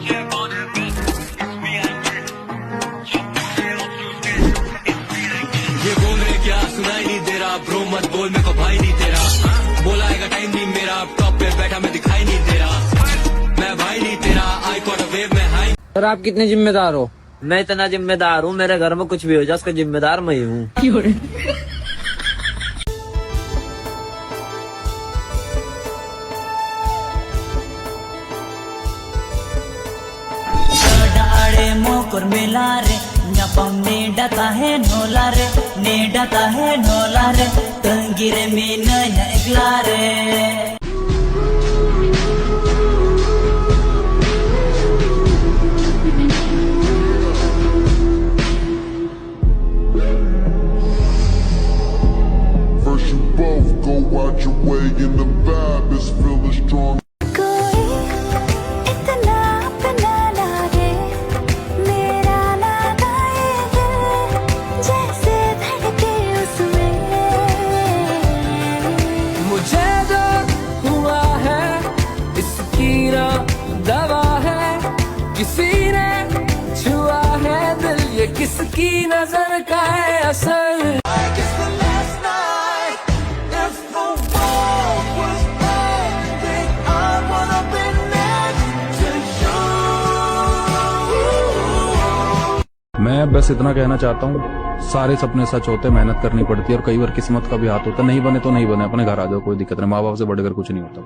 ये बोल रहे क्या सुनाई नहीं दे रहा ब्रो मत बोल मेरे को भाई नहीं तेरा बोला आएगा टाइम नहीं मेरा टॉप पे बैठा मैं दिखाई नहीं दे रहा मैं भाई नहीं तेरा आई कॉट अ वेव में हाई। सर आप कितने जिम्मेदार हो? मैं इतना जिम्मेदार हूँ, मेरे घर में कुछ भी हो जाए उसका जिम्मेदार मैं ही हूँ। मोकर मिला रे न्यापम ने डता है नोला रे तंगिरे में नया एकला रे। First you both go out your way and the vibe is feeling strong. दवा है किसी ने छुआ है दिल ये किसकी नजर का है असर। मैं बस इतना कहना चाहता हूँ, सारे सपने सच होते, मेहनत करनी पड़ती है और कई बार किस्मत का भी हाथ होता है। नहीं बने तो नहीं बने, अपने घर आ जाओ, कोई दिक्कत नहीं। माँ बाप से बढ़कर कुछ नहीं होता।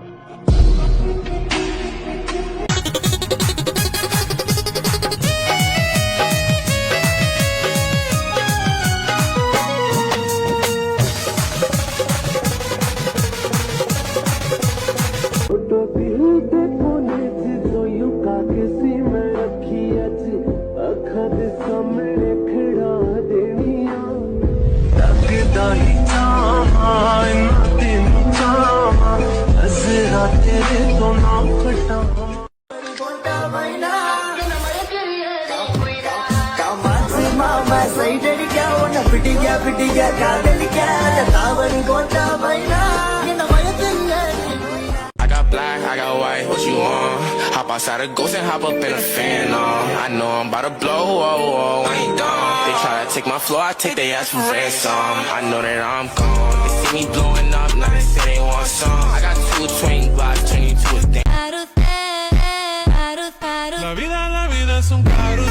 I got black, I got white, what you want? Hop outside a ghost and hop up in a fan, I know I'm about to blow, I ain't dumb. They try to take my floor, I take their ass for ransom. I know that I'm gone. They see me blowing up, now they say they want some. I got 2 twin blocks, turn you to a thing. La vida es un carrusel.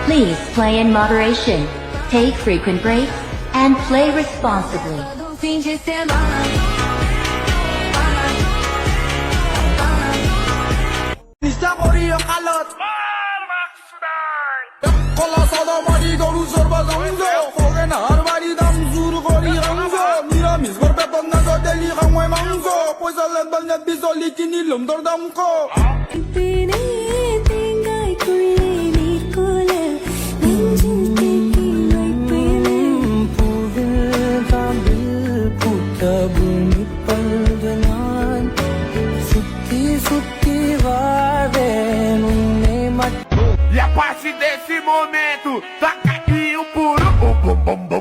Please play in moderation, take frequent breaks, and play responsibly. E a partir desse momento, taca aqui o puro bum bum bum.